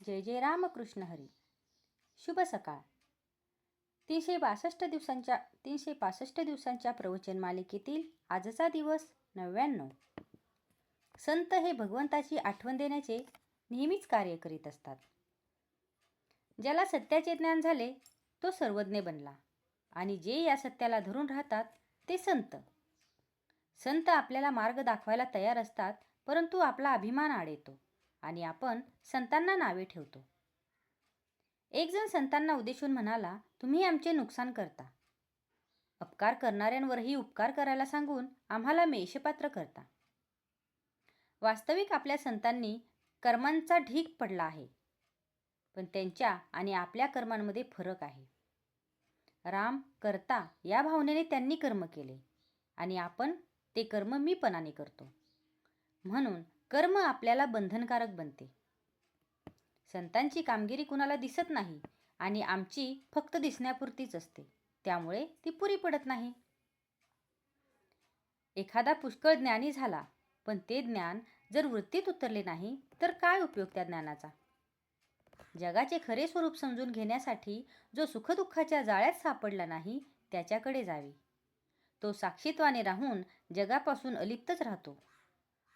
जय जय रामकृष्ण हरी. शुभ सकाळ. 365 दिवसांच्या प्रवचन मालिकेतील आजचा दिवस 99. संत हे भगवंताची आठवण देण्याचे नेहमीच कार्य करीत असतात. ज्याला सत्याचे ज्ञान झाले तो सर्वज्ञ बनला आणि जे या सत्याला धरून राहतात ते संत. संत आपल्याला मार्ग दाखवायला तयार असतात, परंतु आपला अभिमान आड येतो आणि आपण संतांना नावे ठेवतो. एक जण संतांना उद्देशून म्हणाला, तुम्ही आमचे नुकसान करता. अपकार करणाऱ्यांवरही उपकार करायला सांगून आम्हाला मेषपात्र करता. वास्तविक आपल्या संतांनी कर्मांचा ढीग पडला आहे, पण त्यांच्या आणि आपल्या कर्मांमध्ये फरक आहे. राम करता या भावनेने त्यांनी कर्म केले आणि आपण ते कर्म मीपणाने करतो, म्हणून कर्म आपल्याला बंधनकारक बनते. संतांची कामगिरी कुणाला दिसत नाही आणि आमची फक्त दिसण्यापुरतीच असते, त्यामुळे ती पुरी पडत नाही. एखादा पुष्कळ ज्ञानी झाला, पण ते ज्ञान जर वृत्तीत उतरले नाही तर काय उपयोग त्या ज्ञानाचा? जगाचे खरे स्वरूप समजून घेण्यासाठी जो सुखदुःखाच्या जाळ्यात सापडला नाही त्याच्याकडे जावे. तो साक्षीत्वाने राहून जगापासून अलिप्तच राहतो,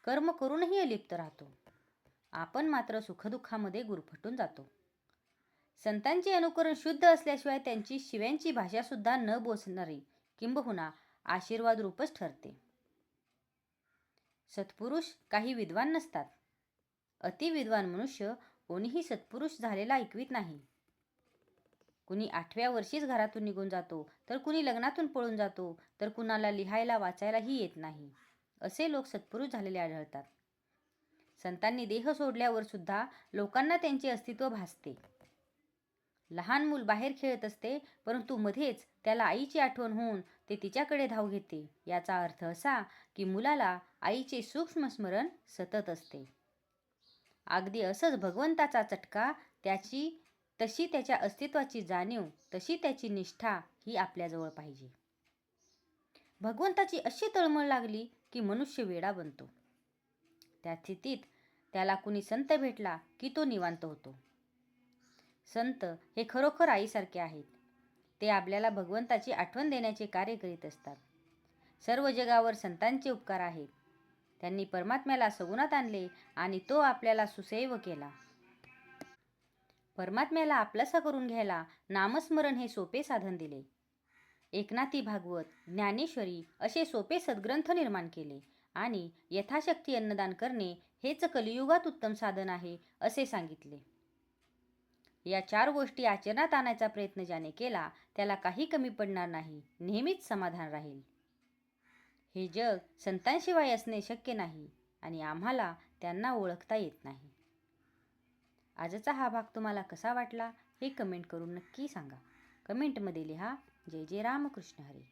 कर्म करूनही अलिप्त राहतो. आपण मात्र सुखदुःखामध्ये गुरफटून जातो. संतांचे अनुकरण शुद्ध असल्याशिवाय त्यांची शिव्यांची भाषासुद्धा न बोचणारी किंबहुना आशीर्वाद रूपच ठरते. सत्पुरुष काही विद्वान नसतात. अतिविद्वान मनुष्य कोणीही सत्पुरुष झालेला ऐकवीत नाही. कुणी 8व्या वर्षीच घरातून निघून जातो, तर कुणी लग्नातून पळून जातो, तर कुणाला लिहायला वाचायलाही येत नाही. असे लोक सत्पुरुष झालेले आढळतात. संतांनी देह सोडल्यावर सुद्धा लोकांना त्यांचे अस्तित्व भासते. लहान मूल बाहेर खेळत असते, परंतु मध्येच त्याला आईची आठवण होऊन ते तिच्याकडे धाव घेते. याचा अर्थ असा की मुलाला आईचे सूक्ष्म स्मरण सतत असते. अगदी असंच भगवंताचा चटका, तशी त्याच्या अस्तित्वाची जाणीव, तशी त्याची निष्ठा ही आपल्याजवळ पाहिजे. भगवंताची अशी तळमळ लागली की मनुष्य वेडा बनतो. त्या स्थितीत त्याला कुणी संत भेटला की तो निवांत होतो. संत हे खरोखर आईसारखे आहेत. ते आपल्याला भगवंताची आठवण देण्याचे कार्य करीत असतात. सर्व जगावर संतांचे उपकार आहेत. त्यांनी परमात्म्याला सगुणात आणले आणि तो आपल्याला सुसैव केला. परमात्म्याला आपलासा करून घ्यायला नामस्मरण हे सोपे साधन दिले. एकनाथी भागवत, ज्ञानेश्वरी असे सोपे सद्ग्रंथ निर्माण केले आणि यथाशक्ती अन्नदान करणे हेच कलियुगात उत्तम साधन आहे असे सांगितले. या 4 गोष्टी आचरणात आणायचा प्रयत्न ज्याने केला त्याला काही कमी पडणार नाही, नेहमीच समाधान राहील. हे जग संतांशिवाय असणे शक्य नाही आणि आम्हाला त्यांना ओळखता येत नाही. आजचा हा भाग तुम्हाला कसा वाटला हे कमेंट करून नक्की सांगा. कमेंटमध्ये लिहा. जय जय रामकृष्ण हरी.